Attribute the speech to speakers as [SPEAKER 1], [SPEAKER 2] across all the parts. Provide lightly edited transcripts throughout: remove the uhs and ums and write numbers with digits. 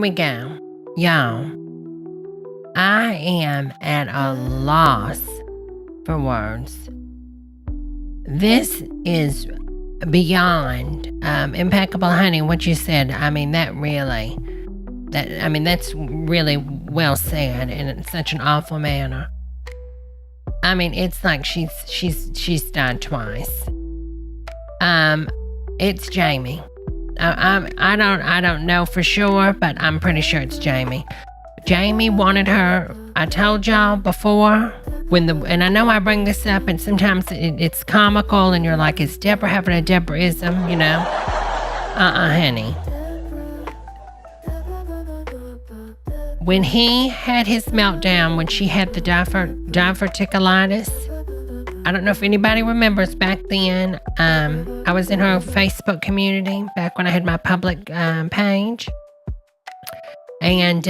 [SPEAKER 1] we go. Y'all, I am at a loss for words. This is beyond impeccable, honey, what you said. I mean, that's really well said, and in such an awful manner. I mean, it's like she's died twice. It's Jamie. I don't know for sure, but I'm pretty sure it's Jamie. Jamie wanted her. I told y'all before and I know I bring this up, and sometimes it's comical, and you're like, is Debra having a Debraism, you know? Honey. When he had his meltdown, when she had the diverticulitis, I don't know if anybody remembers back then. I was in her Facebook community back when I had my public page. And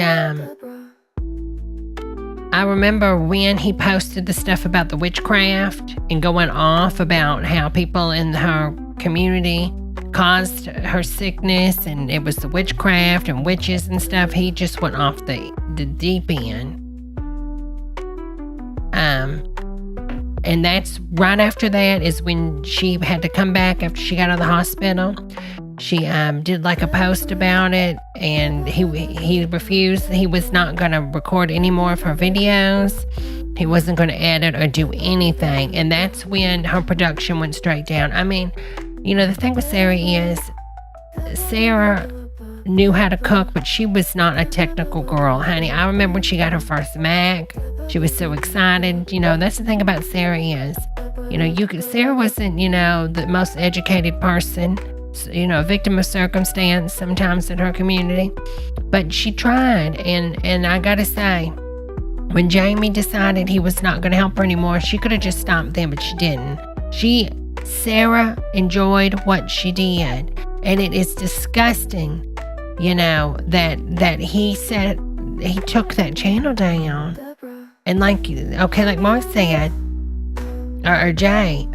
[SPEAKER 1] I remember when he posted the stuff about the witchcraft and going off about how people in her community caused her sickness, and it was the witchcraft and witches and stuff. He just went off the deep end. And that's right after that is when she had to come back after she got out of the hospital. She did like a post about it, and he refused. He was not going to record any more of her videos. He wasn't going to edit or do anything. And that's when her production went straight down. I mean, you know, the thing with Sara is Sara knew how to cook, but she was not a technical girl, honey. I remember when she got her first Mac, she was so excited. You know, that's the thing about Sara is, you know, Sara wasn't, you know, the most educated person, you know, a victim of circumstance sometimes in her community, but she tried. And I gotta say, when Jamie decided he was not going to help her anymore, she could have just stopped then, but she didn't. Sara enjoyed what she did, and it is disgusting, you know, that he said he took that channel down. And like Mark said, or Jay,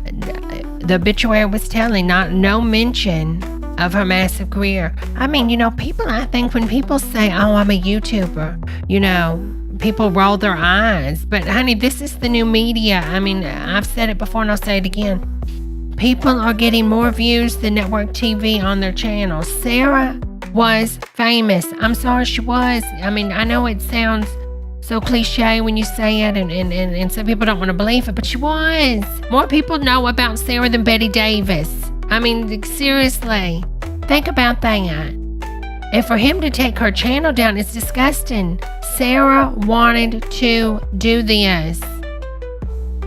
[SPEAKER 1] the obituary was telling, no mention of her massive career. I mean, you know, I think when people say, oh, I'm a YouTuber, you know, people roll their eyes. But honey, this is the new media. I mean, I've said it before and I'll say it again. People are getting more views than network TV on their channels. Sara was famous. I'm sorry, she was. I mean, I know it sounds so cliche when you say it, and some people don't want to believe it, but she was. More people know about Sara than Betty Davis. I mean, seriously, think about that. And for him to take her channel down, it's disgusting. Sara wanted to do this.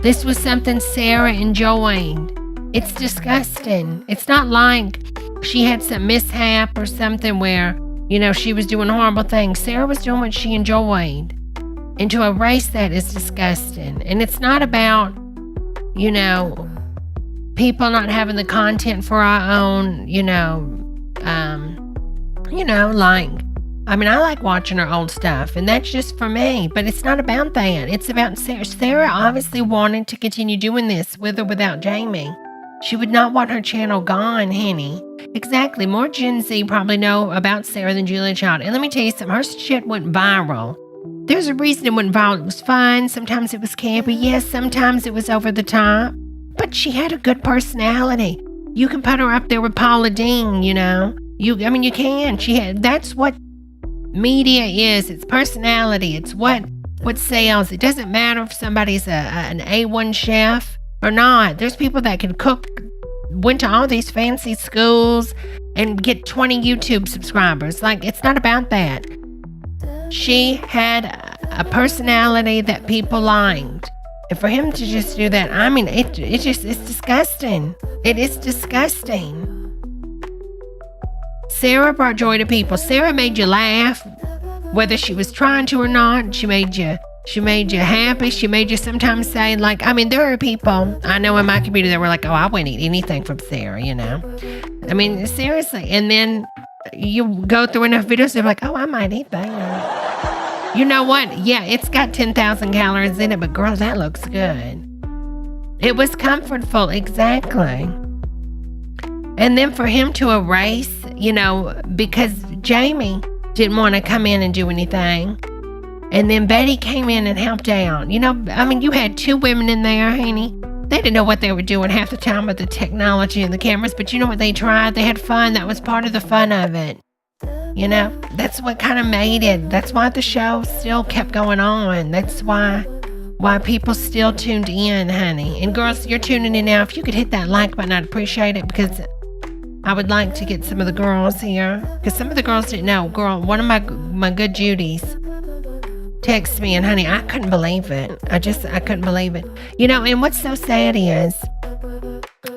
[SPEAKER 1] This was something Sara enjoyed. It's disgusting. It's not like she had some mishap or something where, you know, she was doing horrible things. Sara was doing what she enjoyed. And to erase that is disgusting. And it's not about, you know, people not having the content for our own, like, I mean, I like watching her old stuff, and that's just for me, but it's not about that. It's about Sara. Sara obviously wanted to continue doing this with or without Jamie. She would not want her channel gone, honey. Exactly. More Gen Z probably know about Sara than Julia Child. And let me tell you something, her shit went viral. There's a reason it went viral. It was fun. Sometimes it was campy. Yes, sometimes it was over the top. But she had a good personality. You can put her up there with Paula Deen, you know. You can. That's what media is. It's personality. It's what sells. It doesn't matter if somebody's an A1 chef or not. There's people that can cook, went to all these fancy schools and get 20 YouTube subscribers. Like, it's not about that. She had a personality that people liked. And for him to just do that, I mean, it's disgusting. It is disgusting. Sara brought joy to people. Sara made you laugh, whether she was trying to or not. She made you happy. She made you sometimes say, like, I mean, there are people I know in my community that were like, oh, I wouldn't eat anything from Sara, you know. I mean, seriously. And then you go through enough videos, they're like, oh, I might eat that. You know what? Yeah, it's got 10,000 calories in it, but girl, that looks good. It was comfortful, exactly. And then for him to erase, you know, because Jamie didn't want to come in and do anything. And then Betty came in and helped out. You had 2 women in there, honey. They didn't know what they were doing half the time with the technology and the cameras, but you know what? They tried. They had fun. That was part of the fun of it. That's what kind of made it. That's why the show still kept going on. That's why people still tuned in, honey. And girls, you're tuning in now. If you could hit that like button, I'd appreciate it, because I would like to get some of the girls here, because some of the girls didn't know. Girl, one of my good Judies texted me, and honey, I couldn't believe it. I couldn't believe it. And what's so sad is,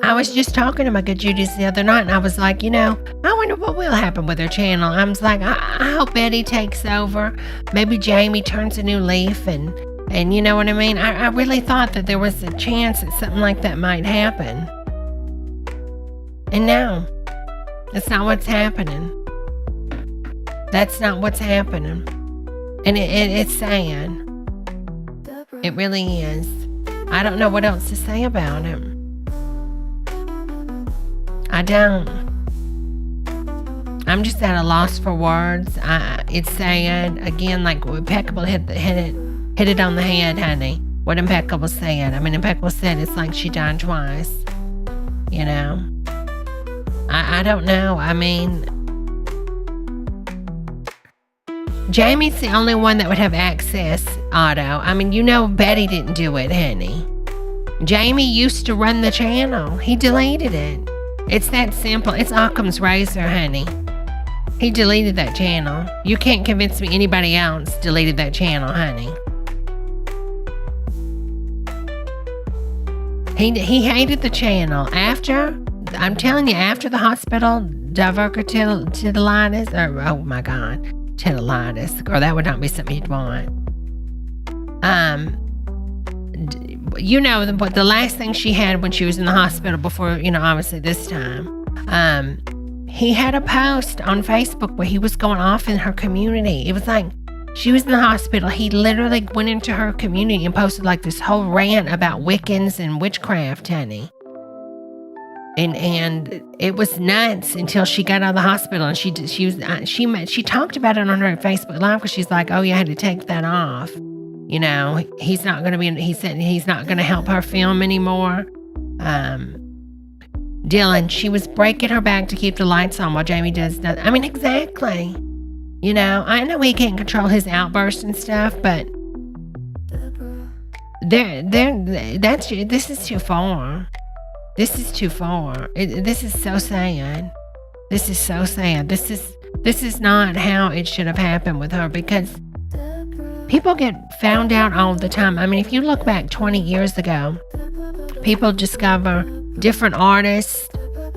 [SPEAKER 1] I was just talking to my good Judies the other night, and I was like, I wonder what will happen with her channel. I was like, I hope Betty takes over. Maybe Jamie turns a new leaf, and you know what I mean? I really thought that there was a chance that something like that might happen. And no, that's not what's happening. That's not what's happening. And it's sad. It really is. I don't know what else to say about it. I don't. I'm just at a loss for words. It's sad. Again, like Impeccable hit it on the head, honey. What Impeccable said. Impeccable said it's like she died twice. I don't know. Jamie's the only one that would have access, Otto. Betty didn't do it, honey. Jamie used to run the channel. He deleted it. It's that simple. It's Occam's razor, honey. He deleted that channel. You can't convince me anybody else deleted that channel, honey. He hated the channel. I'm telling you, after the hospital diverticulitis, oh my God, titilitis, girl, that would not be something you'd want. The last thing she had when she was in the hospital before, obviously this time, he had a post on Facebook where he was going off in her community. It was like, she was in the hospital. He literally went into her community and posted like this whole rant about Wiccans and witchcraft, honey. And it was nuts until she got out of the hospital, and she talked about it on her Facebook Live, because she's like, oh yeah, I had to take that off. He's not going to be. He said he's not going to help her film anymore. Dylan, she was breaking her back to keep the lights on while Jamie does that. Exactly. I know he can't control his outbursts and stuff, but this is too far. This is too far. This is so sad. This is so sad. This is not how it should have happened with her, because people get found out all the time. If you look back 20 years ago, people discover different artists.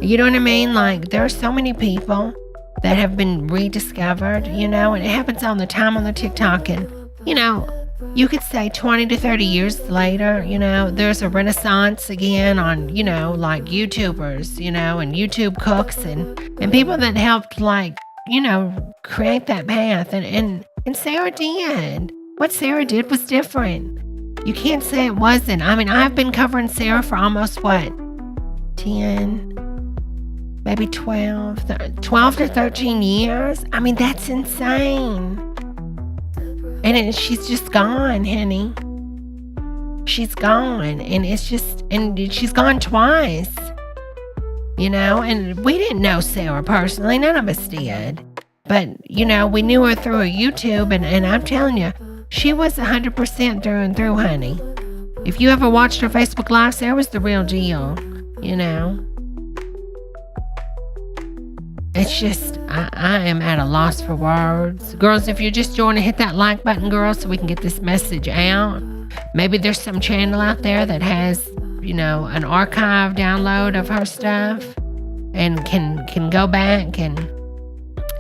[SPEAKER 1] You know what I mean? Like, there are so many people that have been rediscovered, and it happens all the time on the TikTok. And, you could say 20 to 30 years later, there's a renaissance again on, like YouTubers, and YouTube cooks and people that helped, like, create that path. And Sara did. What Sara did was different. You can't say it wasn't. I've been covering Sara for almost 10, maybe 12 to 13 years. That's insane. And she's just gone, honey. She's gone. And she's gone twice. And we didn't know Sara personally. None of us did. But, we knew her through her YouTube. And I'm telling you, she was 100% through and through, honey. If you ever watched her Facebook Live, Sara was the real deal, It's just, I am at a loss for words. Girls, if you're just joining, hit that like button, girls, so we can get this message out. Maybe there's some channel out there that has, an archive download of her stuff and can go back and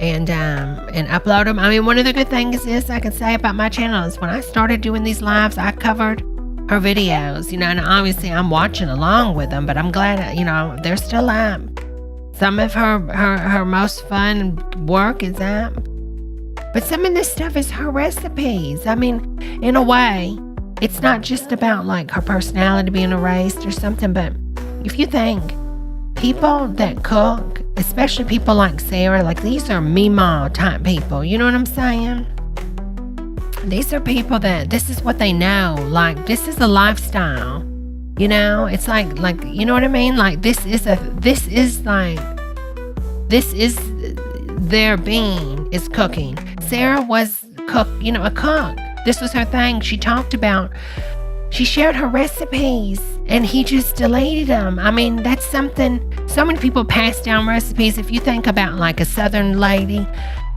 [SPEAKER 1] upload them. One of the good things is I can say about my channel is when I started doing these lives, I covered her videos, and obviously I'm watching along with them, but I'm glad, they're still up. Some of her most fun work is up. But some of this stuff is her recipes. In a way, it's not just about like her personality being erased or something, but if you think people that cook especially people like Sara, like these are Meemaw type people. You know what I'm saying? These are people that this is what they know. Like, this is a lifestyle. You know, it's like, you know what I mean? Like, this is their being is cooking. Sara was a cook. This was her thing. She talked about, she shared her recipes and he just deleted them. I mean, that's something, so many people pass down recipes. If you think about like a Southern lady,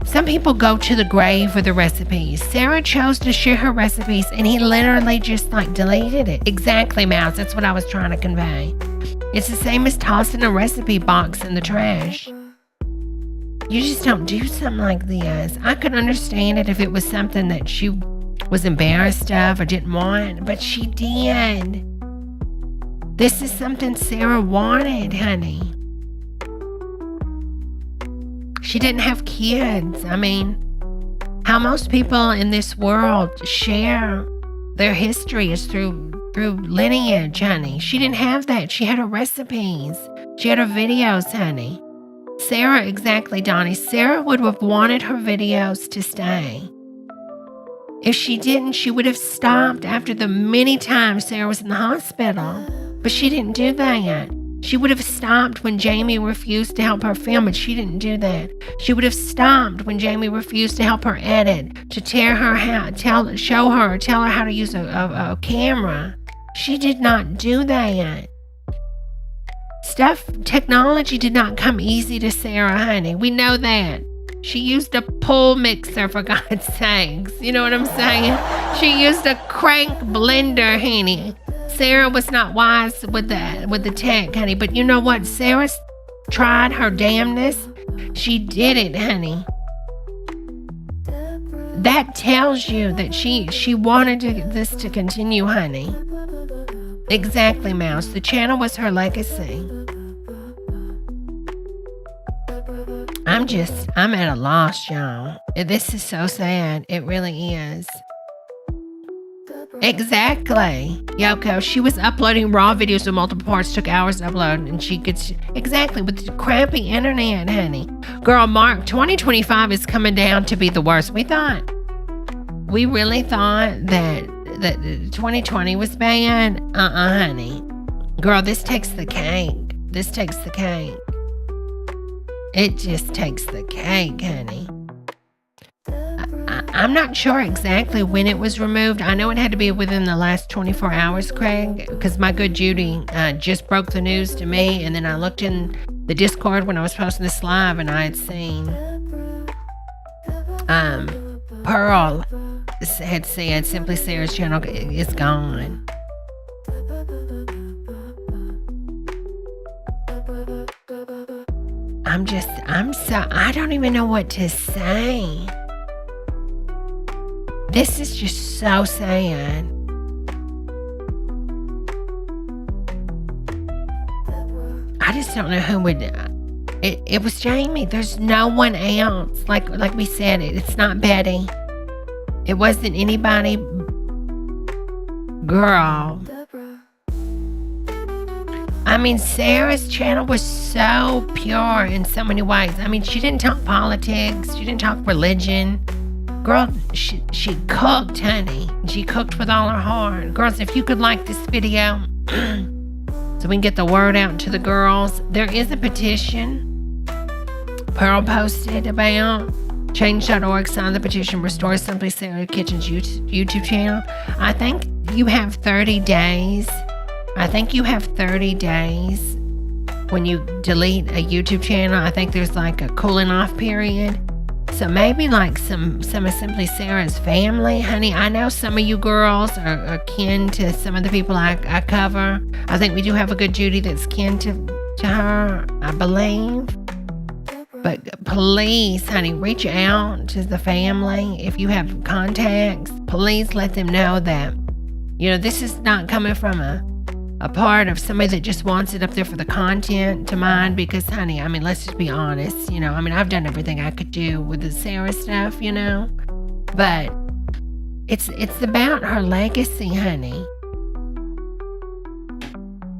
[SPEAKER 1] some people go to the grave with the recipes. Sara chose to share her recipes and he literally just like deleted it. Exactly, Mouse. That's what I was trying to convey. It's the same as tossing a recipe box in the trash. You just don't do something like this. I could understand it if it was something that she was embarrassed of or didn't want, but she did. This is something Sara wanted, honey. She didn't have kids. I mean, how most people in this world share their history is through lineage, honey. She didn't have that. She had her recipes. She had her videos, honey. Sara, exactly, Donnie. Sara would have wanted her videos to stay. If she didn't, she would have stopped after the many times Sara was in the hospital. But she didn't do that. She would have stopped when Jamie refused to help her film, but she didn't do that. She would have stopped when Jamie refused to help her edit, to tell her how to use a camera. She did not do that. Technology did not come easy to Sara, honey. We know that. She used a pull mixer, for God's sakes. You know what I'm saying? She used a crank blender, honey. Sara was not wise with the tech, honey. But you know what? Sara tried her damnness. She did it, honey. That tells you that she wanted this to continue, honey. Exactly, Mouse. The channel was her legacy. I'm at a loss, y'all. This is so sad. It really is. Exactly. Yoko, she was uploading raw videos with multiple parts, took hours to upload, and she could, exactly, with the crappy internet, honey. Girl, Mark, 2025 is coming down to be the worst. We really thought that 2020 was bad. Honey. Girl, this takes the cake. This takes the cake. It just takes the cake, honey. I'm not sure exactly when it was removed. I know it had to be within the last 24 hours, Craig, because my good Judy just broke the news to me, and then I looked in the Discord when I was posting this live, and I had seen Pearl had said Simply Sara's channel is gone. I don't even know what to say. This is just so sad. I just don't know who would. It was Jamie. There's no one else. Like we said, it's not Betty. It wasn't anybody. Girl. I mean, Sara's channel was so pure in so many ways. I mean, she didn't talk politics. She didn't talk religion. Girl, she cooked, honey. She cooked with all her heart. Girls, if you could like this video so we can get the word out to the girls, there is a petition Pearl posted about. Change.org signed the petition, restore Simply Sara Kitchen's YouTube channel. I think you have 30 days. When you delete a YouTube channel. I think there's like a cooling off period. So maybe like some of Simply Sara's family, honey. I know some of you girls are kin to some of the people I cover. I think we do have a good Judy that's kin to her, I believe. But please, honey, reach out to the family. If you have contacts, please let them know that, this is not coming from a part of somebody that just wants it up there for the content to mine, because, honey, I mean, let's just be honest, I've done everything I could do with the Sara stuff, but it's about her legacy, honey.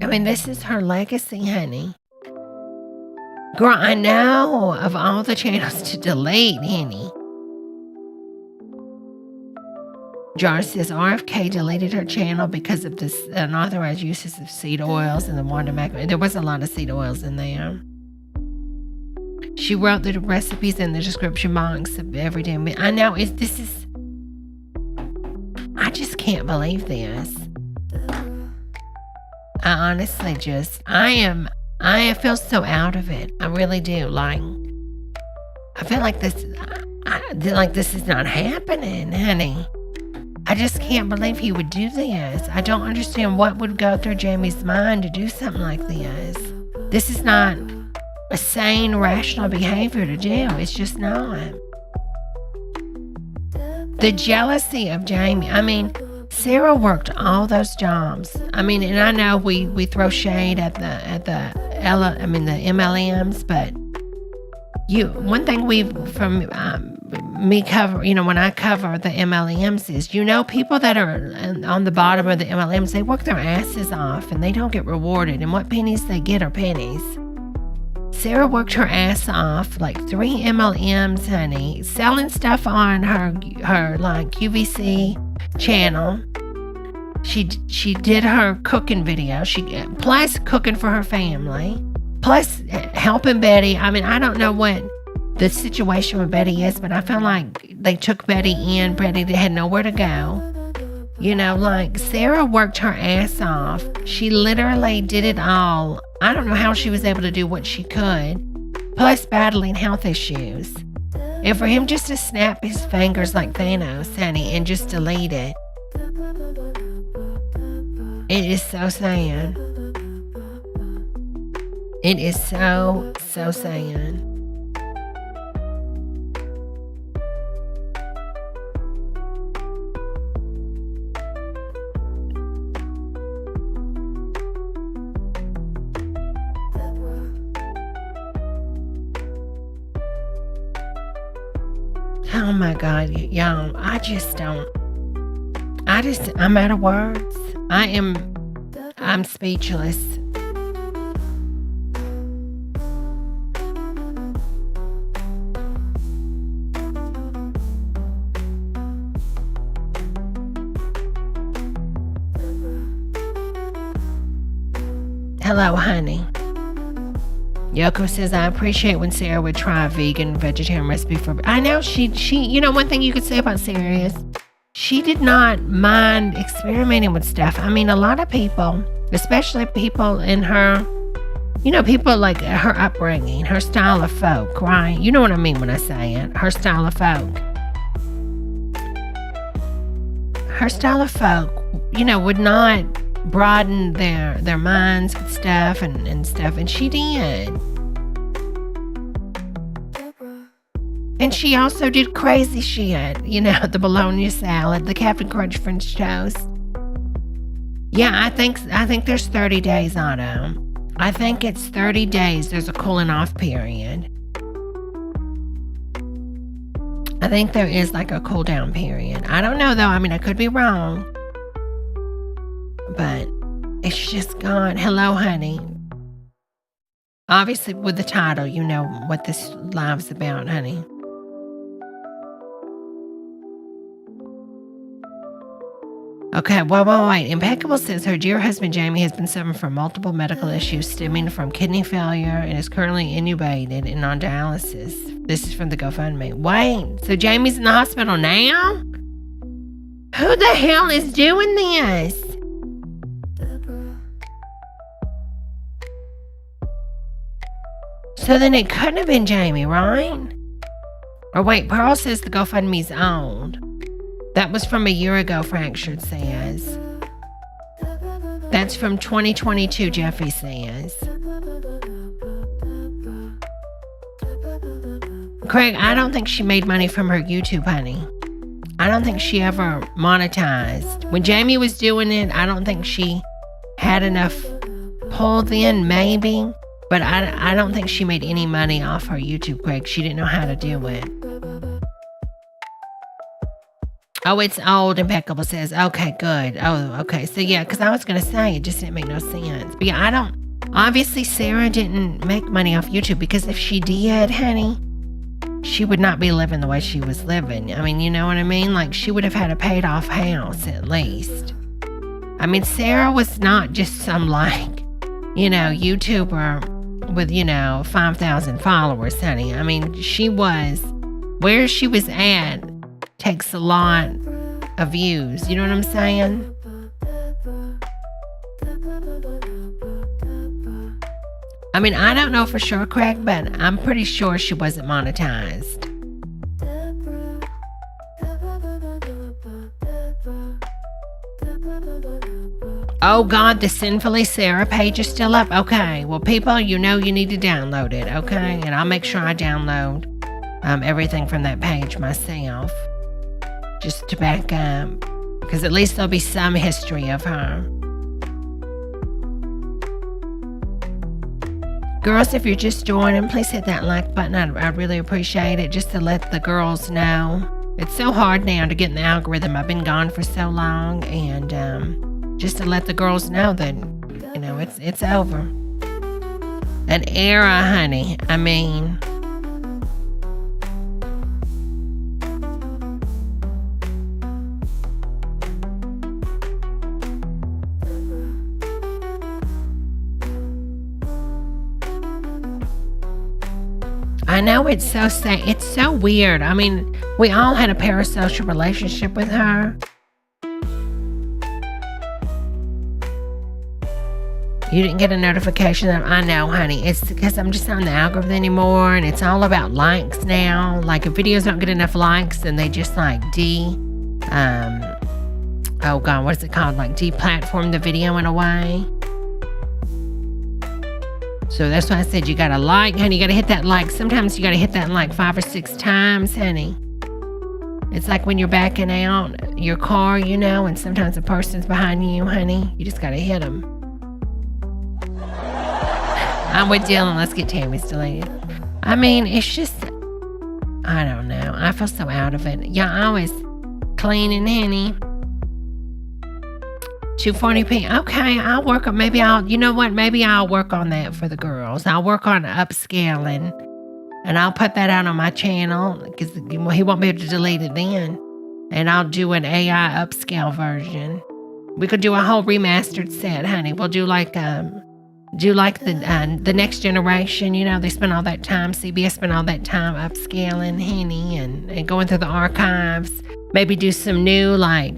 [SPEAKER 1] I mean, this is her legacy, honey. Girl, I know of all the channels to delete, Henny. Jar says RFK deleted her channel because of this unauthorized uses of seed oils and the Wanda Mac. There was a lot of seed oils in there. She wrote the recipes in the description box of every damn bit. I know I just can't believe this. I honestly I feel so out of it. I really do. Like, I feel like this is not happening, honey. I just can't believe he would do this. I don't understand what would go through Jamie's mind to do something like this. This is not a sane, rational behavior to do. It's just not. The jealousy of Jamie. I mean, Sara worked all those jobs. I mean, and I know we throw shade at the MLMs, but one thing me cover, when I cover the MLMs is, people that are on the bottom of the MLMs, they work their asses off and they don't get rewarded, and what pennies they get are pennies. Sara worked her ass off, like 3 MLMs, honey, selling stuff on her like QVC channel. She did her cooking video. Plus cooking for her family, plus helping Betty. I mean, I don't know what the situation with Betty is, but I feel like they took Betty in. Betty had nowhere to go. Like Sara worked her ass off. She literally did it all. I don't know how she was able to do what she could, plus battling health issues. And for him just to snap his fingers like Thanos, honey, and just delete it. It is so sad. It is so sad. Oh my God, y'all, I'm out of words. I'm speechless. Hello, honey. Yoko says, I appreciate when Sara would try a vegetarian recipe for... I know she one thing you could say about Sara is she did not mind experimenting with stuff. I mean, a lot of people, especially people in her, people like her upbringing, her style of folk, right? You know what I mean when I say it. Her style of folk. Her style of folk, would not broaden their minds with stuff and stuff, and she did. And she also did crazy shit, the bologna salad, the Captain Crunch French toast. Yeah, I think there's 30 days on them. I think it's 30 days. There's a cooling off period. I think there is like a cool down period. I don't know though. I mean, I could be wrong. But it's just gone. Hello, honey. Obviously, with the title, you know what this live's about, honey. Okay, wait. Impeccable says her dear husband, Jamie, has been suffering from multiple medical issues stemming from kidney failure and is currently intubated and on dialysis. This is from the GoFundMe. Wait, so Jamie's in the hospital now? Who the hell is doing this? So then it couldn't have been Jamie, right? Or wait, Pearl says the GoFundMe's owned. That was from a year ago, Fractured says. That's from 2022, Jeffy says. Craig, I don't think she made money from her YouTube, honey. I don't think she ever monetized. When Jamie was doing it, I don't think she had enough pulled in, maybe. But I don't think she made any money off her YouTube, Craig. She didn't know how to do it. Oh, it's old, Impeccable says. Okay, good. Oh, okay. So, yeah, because I was going to say, it just didn't make no sense. But, yeah, Obviously, Sara didn't make money off YouTube, because if she did, honey, she would not be living the way she was living. I mean, you know what I mean? Like, she would have had a paid off house at least. I mean, Sara was not just some, like, you know, YouTuber with, you know, 5,000 followers, honey. I mean, where she was at takes a lot of views. You know what I'm saying? I mean, I don't know for sure, Craig, but I'm pretty sure she wasn't monetized. Oh God, the Sinfully Sara page is still up? Okay, well people, you know you need to download it, okay? And I'll make sure I download everything from that page myself, just to back up, because at least there'll be some history of her. Girls, if you're just joining, please hit that like button. I'd really appreciate it, just to let the girls know. It's so hard now to get in the algorithm. I've been gone for so long, and just to let the girls know that, you know, it's over. An era, honey. I mean, I know it's so sad. It's so weird. I mean, we all had a parasocial relationship with her. You didn't get a notification that I know, honey. It's because I'm just not on the algorithm anymore, and it's all about likes now. Like, if videos don't get enough likes, then they just like oh God, what is it called? Like, deplatform the video in a way. So that's why I said you gotta like, honey. You gotta hit that like. Sometimes you gotta hit that like 5 or 6 times, honey. It's like when you're backing out your car, you know, and sometimes a person's behind you, honey. You just gotta hit them. I'm with Dylan. Let's get Tammy's deleted. I mean, it's just, I don't know. I feel so out of it. Y'all always cleaning, honey. 240p. Okay, I'll work on, you know what? Maybe I'll work on that for the girls. I'll work on upscaling, and I'll put that out on my channel, because he won't be able to delete it then. And I'll do an AI upscale version. We could do a whole remastered set, honey. We'll do like the next generation. You know, they spend all that time, CBS spent all that time upscaling, honey, and going through the archives. Maybe do some new like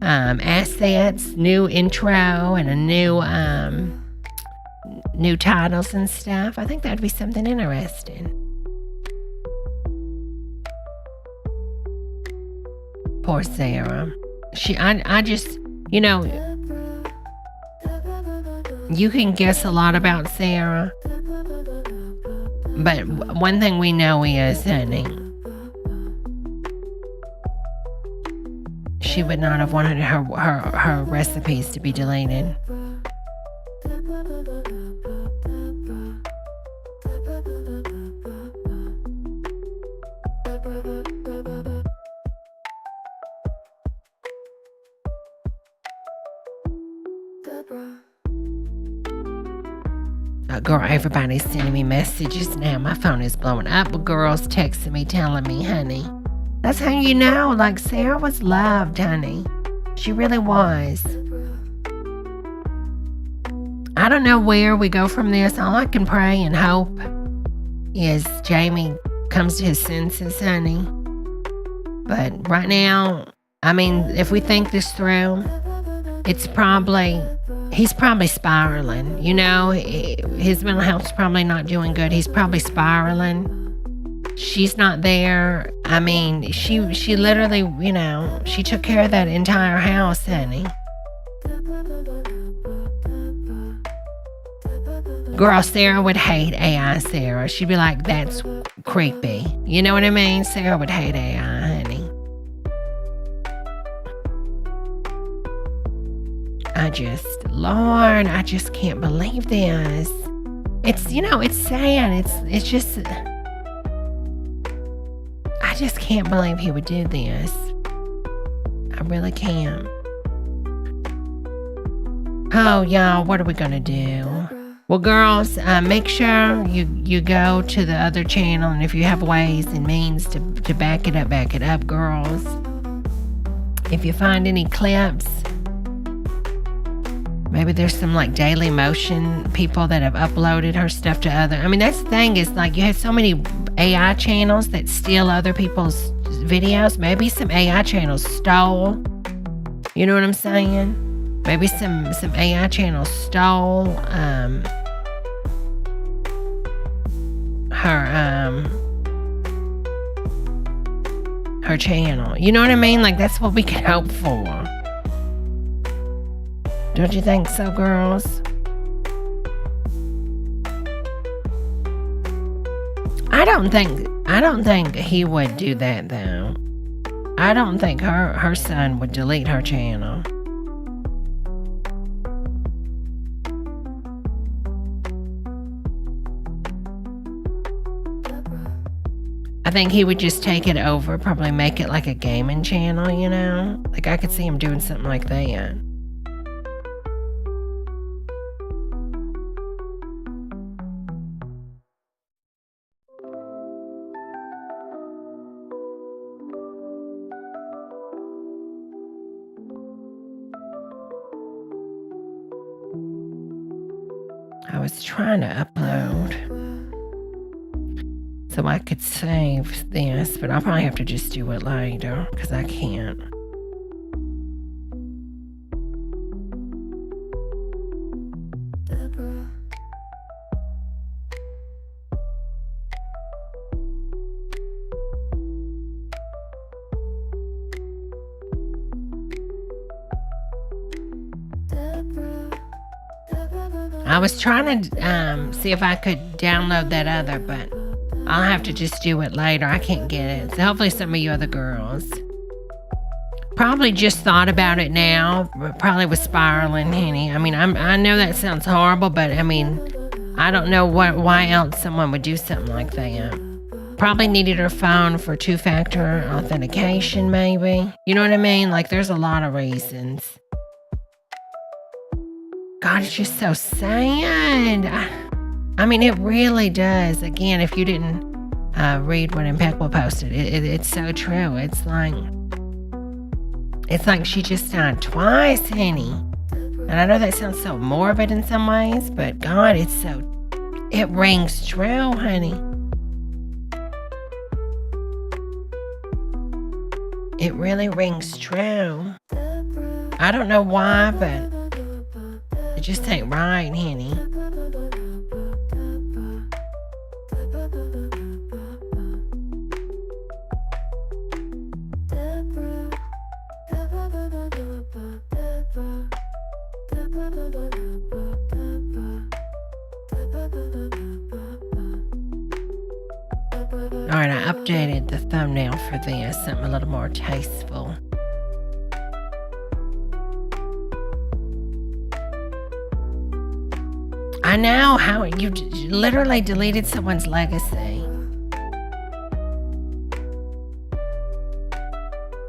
[SPEAKER 1] assets, new intro, and a new titles and stuff. I think that'd be something interesting. Poor Sara. I just, you know, you can guess a lot about Sara, but one thing we know is, honey, she would not have wanted her recipes to be deleted. Girl, everybody's sending me messages now. My phone is blowing up with girls texting me, telling me, honey. That's how you know, like, Sara was loved, honey. She really was. I don't know where we go from this. All I can pray and hope is Jamie comes to his senses, honey. But right now, I mean, if we think this through, he's probably spiraling. You know, his mental health's probably not doing good. He's probably spiraling. She's not there. I mean, she literally, you know, she took care of that entire house, honey. Girl, Sara would hate AI Sara. She'd be like, that's creepy. You know what I mean? Sara would hate AI, honey. Lord, I just can't believe this. It's, you know, it's sad. It's just, I just can't believe he would do this. I really can't. Oh, y'all, what are we gonna do? Well, girls, make sure you go to the other channel, and if you have ways and means to back it up, girls. If you find any clips, maybe there's some like Daily Motion people that have uploaded her stuff to other. I mean, that's the thing is like you have so many AI channels that steal other people's videos. Maybe some AI channels stole. You know what I'm saying? Maybe some AI channels stole her channel. You know what I mean? Like that's what we can hope for. Don't you think so, girls? I don't think he would do that though. I don't think her son would delete her channel. I think he would just take it over, probably make it like a gaming channel, you know? Like I could see him doing something like that. I was trying to upload so I could save this, but I'll probably have to just do it later because I can't. I was trying to see if I could download that other, but I'll have to just do it later. I can't get it. So hopefully some of you other girls probably just thought about it now. Probably was spiraling, honey. I mean, I know that sounds horrible, but I mean, I don't know why else someone would do something like that. Probably needed her phone for 2-factor authentication, maybe. You know what I mean? Like, there's a lot of reasons. God, it's just so sad. I mean, it really does. Again, if you didn't read what Impeccable posted, it's so true. It's like she just died twice, honey. And I know that sounds so morbid in some ways, but God, it rings true, honey. It really rings true. I don't know why, but it just ain't right, honey. Alright, I updated the thumbnail for this, something a little more tasteful. I know how you literally deleted someone's legacy.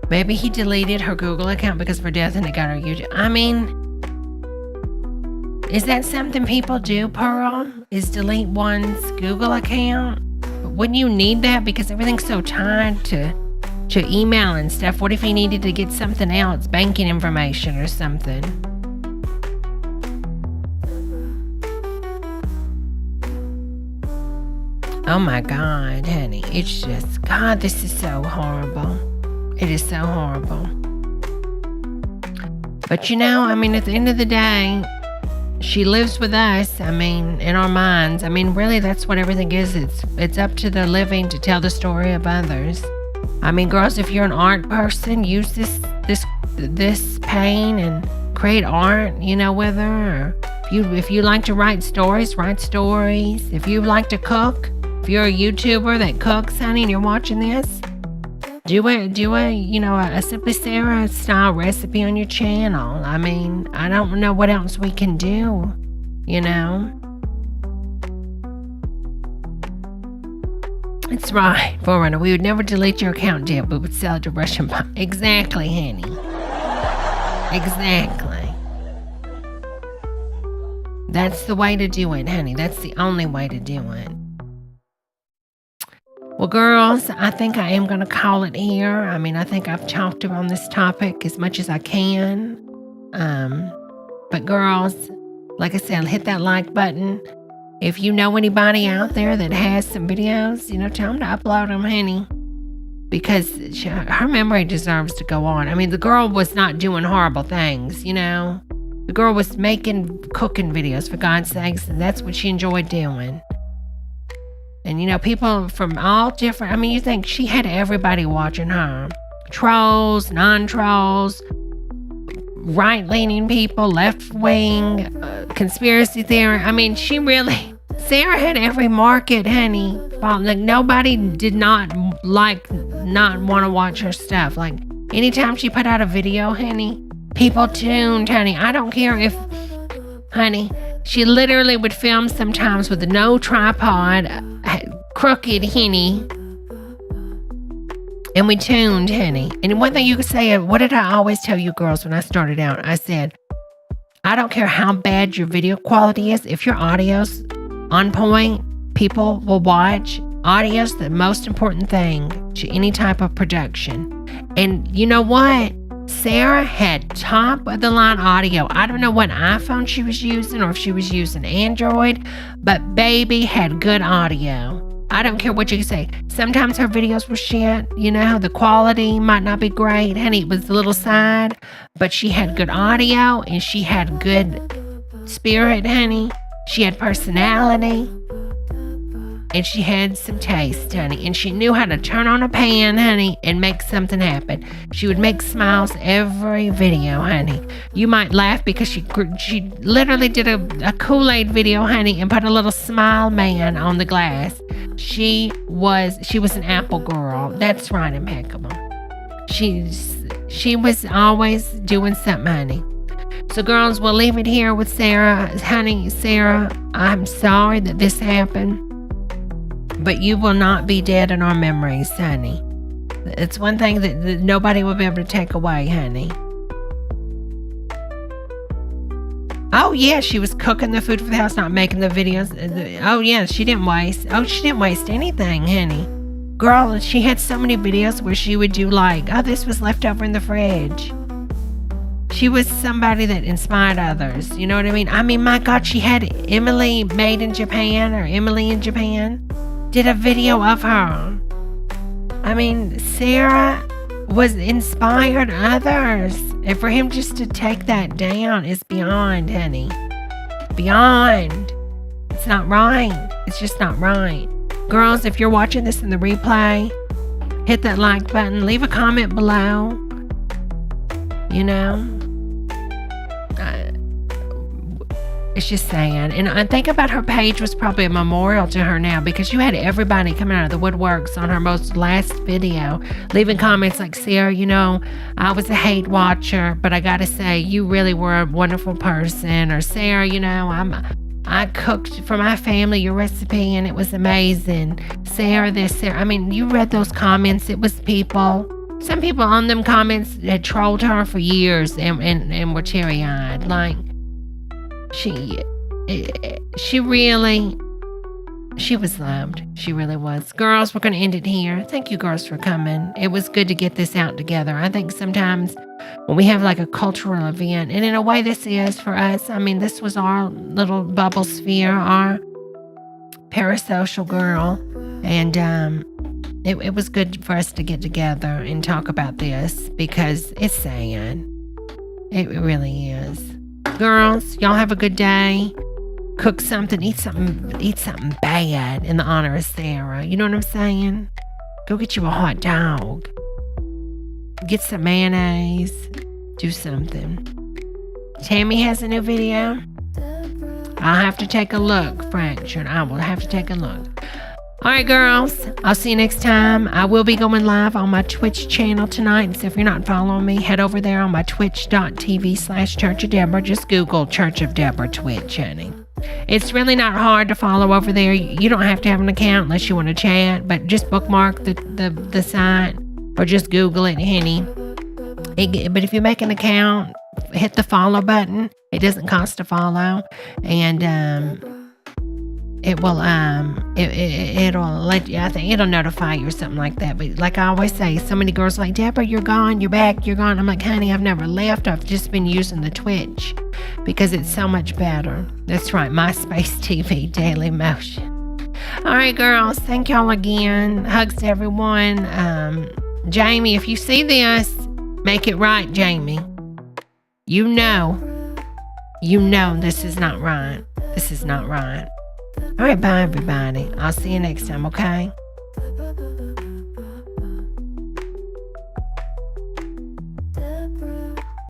[SPEAKER 1] Maybe he deleted her Google account because of her death and it got her YouTube. I mean, is that something people do, Pearl? Is delete one's Google account? Wouldn't you need that because everything's so tied to email and stuff? What if he needed to get something else, banking information or something? Oh my God, honey. It's just, God, this is so horrible. It is so horrible. But you know, I mean, at the end of the day, she lives with us. I mean, in our minds. I mean, really, that's what everything is. It's up to the living to tell the story of others. I mean, girls, if you're an art person, use this pain and create art, you know, with her. Or if you like to write stories, write stories. If you like to cook, if you're a YouTuber that cooks, honey, and you're watching this, do a Simply Sara style recipe on your channel. I mean, I don't know what else we can do, you know. It's right, Forerunner. We would never delete your account, dear. We would sell it to Russian pie. Exactly, honey. Exactly. That's the way to do it, honey. That's the only way to do it. Well, girls, I think I am going to call it here. I mean, I think I've talked on this topic as much as I can. But girls, like I said, hit that like button. If you know anybody out there that has some videos, tell them to upload them, honey. Because her memory deserves to go on. I mean, the girl was not doing horrible things, The girl was making cooking videos, for God's sakes, and that's what she enjoyed doing. And, people from all different, you think she had everybody watching her. Trolls, non-trolls, right-leaning people, left-wing, conspiracy theory. Sara had every market, honey. Like, nobody did not want to watch her stuff. Like, anytime she put out a video, honey, people tuned, honey. I don't care if, honey, she literally would film sometimes with no tripod, crooked, honey. And we tuned, honey. And one thing you could say, what did I always tell you girls when I started out? I said, I don't care how bad your video quality is. If your audio's on point, people will watch. Audio's the most important thing to any type of production. And you know what? Sara had top of the line audio. I don't know what iPhone she was using or if she was using Android, but baby had good audio. I don't care what you say. Sometimes her videos were shit. The quality might not be great. Honey, it was a little sad, but she had good audio and she had good spirit, honey. She had personality. And she had some taste, honey. And she knew how to turn on a pan, honey, and make something happen. She would make smiles every video, honey. You might laugh because she literally did a Kool-Aid video, honey, and put a little smile man on the glass. She was an Apple girl. That's right, impeccable. She was always doing something, honey. So, girls, we'll leave it here with Sara. Honey, Sara, I'm sorry that this happened. But you will not be dead in our memories, honey. It's one thing that nobody will be able to take away, honey. Oh, yeah, she was cooking the food for the house, not making the videos. Oh, yeah, she didn't waste. Oh, she didn't waste anything, honey. Girl, she had so many videos where she would do this was left over in the fridge. She was somebody that inspired others. You know what I mean? My God, she had Emily Made in Japan or Emily in Japan. Did a video of her. Sara was inspired others. And for him just to take that down is beyond, honey. Beyond. It's not right. It's just not right. Girls, if you're watching this in the replay, hit that like button. Leave a comment below. It's just saying. And I think about her page was probably a memorial to her now because you had everybody coming out of the woodworks on her most last video, leaving comments like, Sara, I was a hate watcher, but I got to say, you really were a wonderful person. Or Sara, I cooked for my family your recipe and it was amazing. Sara, this, Sara. You read those comments. It was people. Some people on them comments had trolled her for years and were teary-eyed. Like, she was loved. She really was. Girls, we're going to end it here. Thank you, girls, for coming. It was good to get this out together. I think sometimes when we have a cultural event, and in a way this is for us, this was our little bubble sphere, our parasocial girl. And it was good for us to get together and talk about this because it's sad. It really is. Girls, y'all have a good day. Cook something, eat something bad in the honor of Sara. You know what I'm saying? Go get you a hot dog. Get some mayonnaise. Do something. Tammy has a new video. I'll have to take a look, Fractured. I will have to take a look. All right, girls. I'll see you next time. I will be going live on my Twitch channel tonight. So if you're not following me, head over there on my twitch.tv/Church of Debra. Just Google Church of Debra Twitch, honey. It's really not hard to follow over there. You don't have to have an account unless you want to chat, but just bookmark the site or just Google it, honey. But if you make an account, hit the follow button. It doesn't cost to follow, and it will it'll let you. I think it'll notify you or something like that. But like I always say, so many girls are like, Debra, you're gone, you're back, you're gone. I'm like, honey, I've never left. I've just been using the Twitch because it's so much better. That's right, MySpace TV, Daily Motion. All right, girls, thank y'all again. Hugs to everyone. Jamie, if you see this, make it right, Jamie. You know this is not right. This is not right. All right, bye, everybody. I'll see you next time, okay?